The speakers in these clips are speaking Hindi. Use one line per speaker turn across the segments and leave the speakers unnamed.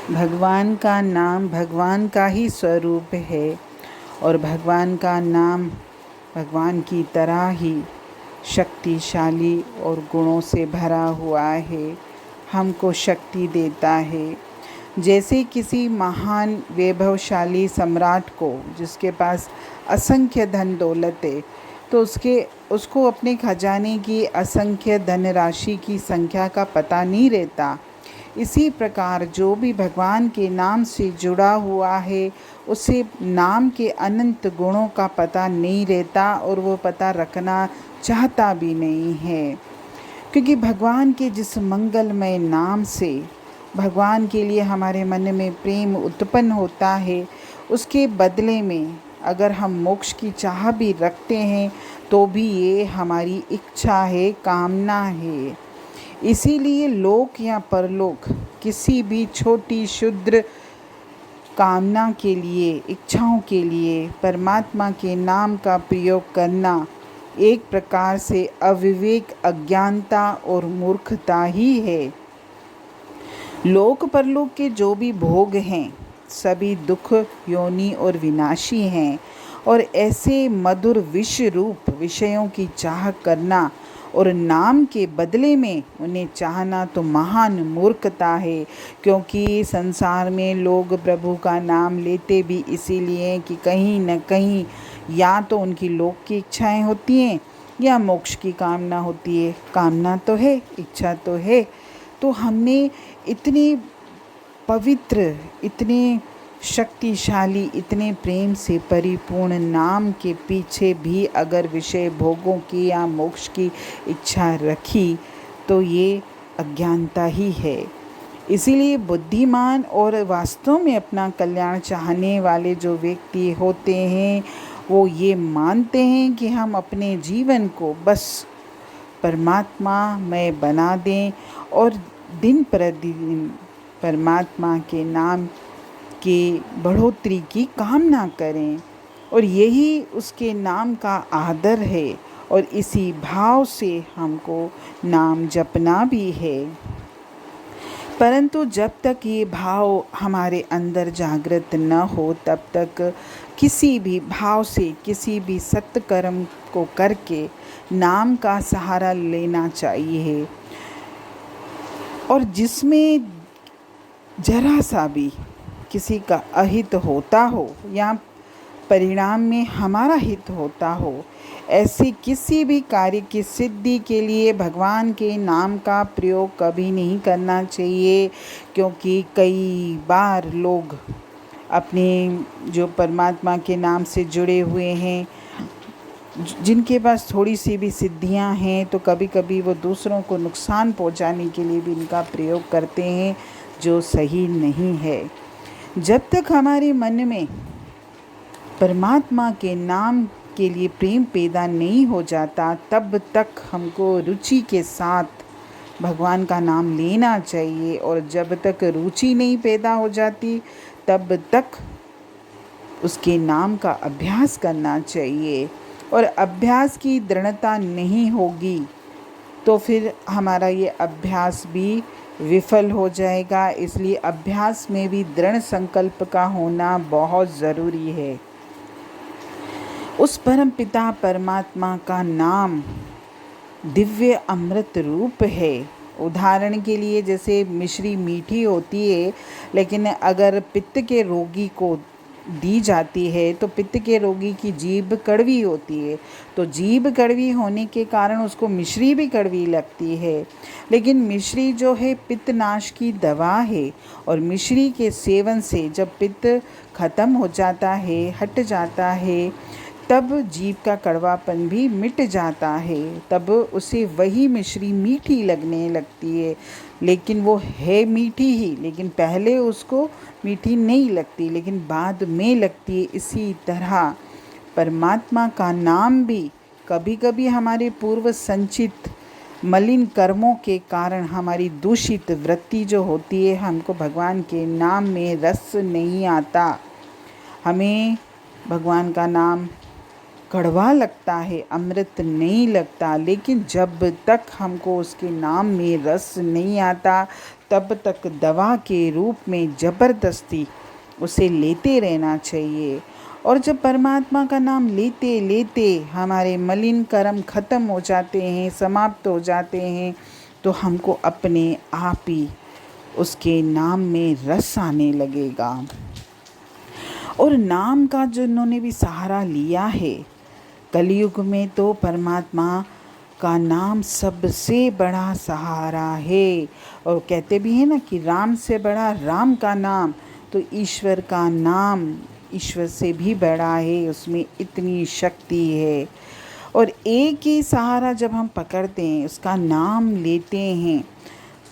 भगवान का नाम भगवान का ही स्वरूप है और भगवान का नाम भगवान की तरह ही शक्तिशाली और गुणों से भरा हुआ है, हमको शक्ति देता है। जैसे किसी महान वैभवशाली सम्राट को जिसके पास असंख्य धन दौलत है, तो उसको अपने खजाने की असंख्य धनराशि की संख्या का पता नहीं रहता। इसी प्रकार जो भी भगवान के नाम से जुड़ा हुआ है, उसे नाम के अनंत गुणों का पता नहीं रहता और वो पता रखना चाहता भी नहीं है, क्योंकि भगवान के जिस मंगलमय नाम से भगवान के लिए हमारे मन में प्रेम उत्पन्न होता है, उसके बदले में अगर हम मोक्ष की चाह भी रखते हैं तो भी ये हमारी इच्छा है, कामना है। इसीलिए लोक या परलोक किसी भी छोटी क्षुद्र कामना के लिए, इच्छाओं के लिए परमात्मा के नाम का प्रयोग करना एक प्रकार से अविवेक, अज्ञानता और मूर्खता ही है। लोक परलोक के जो भी भोग हैं सभी दुख, योनि और विनाशी हैं, और ऐसे मधुर विष रूप विषयों की चाह करना और नाम के बदले में उन्हें चाहना तो महान मूर्खता है। क्योंकि संसार में लोग प्रभु का नाम लेते भी इसीलिए कि कहीं न कहीं या तो उनकी लोक की इच्छाएं होती हैं या मोक्ष की कामना होती है। कामना तो है, इच्छा तो है। तो हमने इतने पवित्र, इतने शक्तिशाली, इतने प्रेम से परिपूर्ण नाम के पीछे भी अगर विषय भोगों की या मोक्ष की इच्छा रखी तो ये अज्ञानता ही है। इसीलिए बुद्धिमान और वास्तव में अपना कल्याण चाहने वाले जो व्यक्ति होते हैं, वो ये मानते हैं कि हम अपने जीवन को बस परमात्मा में बना दें और दिन प्रतिदिन परमात्मा के नाम की बढ़ोतरी की कामना करें, और यही उसके नाम का आदर है और इसी भाव से हमको नाम जपना भी है। परंतु जब तक ये भाव हमारे अंदर जागृत न हो, तब तक किसी भी भाव से किसी भी सत्कर्म को करके नाम का सहारा लेना चाहिए, और जिसमें जरा सा भी किसी का अहित होता हो या परिणाम में हमारा हित होता हो, ऐसे किसी भी कार्य की सिद्धि के लिए भगवान के नाम का प्रयोग कभी नहीं करना चाहिए। क्योंकि कई बार लोग अपने जो परमात्मा के नाम से जुड़े हुए हैं, जिनके पास थोड़ी सी भी सिद्धियां हैं, तो कभी कभी वो दूसरों को नुकसान पहुंचाने के लिए भी इनका प्रयोग करते हैं, जो सही नहीं है। जब तक हमारे मन में परमात्मा के नाम के लिए प्रेम पैदा नहीं हो जाता, तब तक हमको रुचि के साथ भगवान का नाम लेना चाहिए, और जब तक रुचि नहीं पैदा हो जाती तब तक उसके नाम का अभ्यास करना चाहिए। और अभ्यास की दृढ़ता नहीं होगी तो फिर हमारा ये अभ्यास भी विफल हो जाएगा। इसलिए अभ्यास में भी दृढ़ संकल्प का होना बहुत ज़रूरी है। उस परम पिता परमात्मा का नाम दिव्य अमृत रूप है। उदाहरण के लिए जैसे मिश्री मीठी होती है, लेकिन अगर पित्त के रोगी को दी जाती है तो पित्त के रोगी की जीभ कड़वी होती है, तो जीभ कड़वी होने के कारण उसको मिश्री भी कड़वी लगती है। लेकिन मिश्री जो है पित्तनाश की दवा है, और मिश्री के सेवन से जब पित्त खत्म हो जाता है, हट जाता है, तब जीभ का कड़वापन भी मिट जाता है, तब उसे वही मिश्री मीठी लगने लगती है। लेकिन वो है मीठी ही, लेकिन पहले उसको मीठी नहीं लगती, लेकिन बाद में लगती है। इसी तरह परमात्मा का नाम भी कभी कभी हमारे पूर्व संचित मलिन कर्मों के कारण, हमारी दूषित वृत्ति जो होती है, हमको भगवान के नाम में रस नहीं आता, हमें भगवान का नाम कड़वा लगता है, अमृत नहीं लगता। लेकिन जब तक हमको उसके नाम में रस नहीं आता, तब तक दवा के रूप में ज़बरदस्ती उसे लेते रहना चाहिए। और जब परमात्मा का नाम लेते लेते हमारे मलिन कर्म ख़त्म हो जाते हैं, समाप्त हो जाते हैं, तो हमको अपने आप ही उसके नाम में रस आने लगेगा। और नाम का जिन्होंने भी सहारा लिया है, कलयुग में तो परमात्मा का नाम सबसे बड़ा सहारा है। और कहते भी हैं ना कि राम से बड़ा राम का नाम, तो ईश्वर का नाम ईश्वर से भी बड़ा है, उसमें इतनी शक्ति है। और एक ही सहारा जब हम पकड़ते हैं, उसका नाम लेते हैं,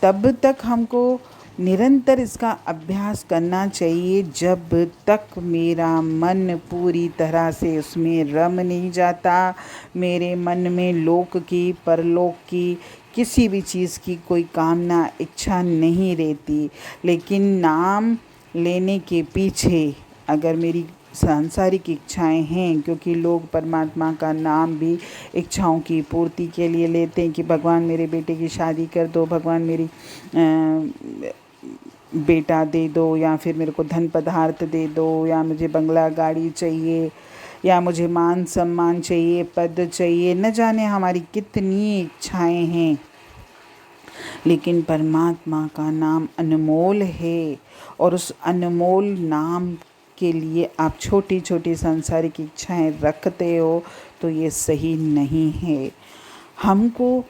तब तक हमको निरंतर इसका अभ्यास करना चाहिए, जब तक मेरा मन पूरी तरह से उसमें रम नहीं जाता, मेरे मन में लोक की परलोक की किसी भी चीज़ की कोई कामना इच्छा नहीं रहती। लेकिन नाम लेने के पीछे अगर मेरी सांसारिक इच्छाएं हैं, क्योंकि लोग परमात्मा का नाम भी इच्छाओं की पूर्ति के लिए लेते हैं कि भगवान मेरे बेटे की शादी कर दो, भगवान मेरी बेटा दे दो, या फिर मेरे को धन पदार्थ दे दो, या मुझे बंगला गाड़ी चाहिए, या मुझे मान सम्मान चाहिए, पद चाहिए, न जाने हमारी कितनी इच्छाएं हैं। लेकिन परमात्मा का नाम अनमोल है, और उस अनमोल नाम के लिए आप छोटी छोटी सांसारिक इच्छाएं रखते हो, तो ये सही नहीं है। हमको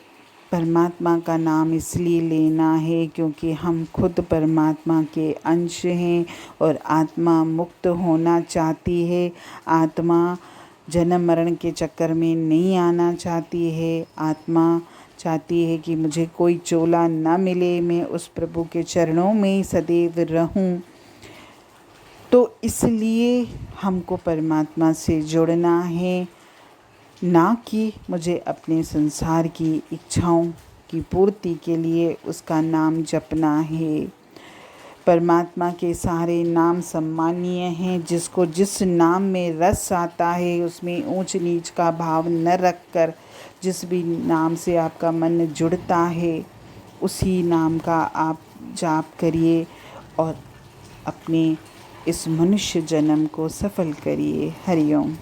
परमात्मा का नाम इसलिए लेना है क्योंकि हम खुद परमात्मा के अंश हैं, और आत्मा मुक्त होना चाहती है। आत्मा जन्म मरण के चक्कर में नहीं आना चाहती है। आत्मा चाहती है कि मुझे कोई चोला न मिले, मैं उस प्रभु के चरणों में सदैव रहूं। तो इसलिए हमको परमात्मा से जुड़ना है, ना कि मुझे अपने संसार की इच्छाओं की पूर्ति के लिए उसका नाम जपना है। परमात्मा के सारे नाम सम्मानीय हैं। जिसको जिस नाम में रस आता है, उसमें ऊंच नीच का भाव न रखकर जिस भी नाम से आपका मन जुड़ता है, उसी नाम का आप जाप करिए और अपने इस मनुष्य जन्म को सफल करिए। हरि ओम।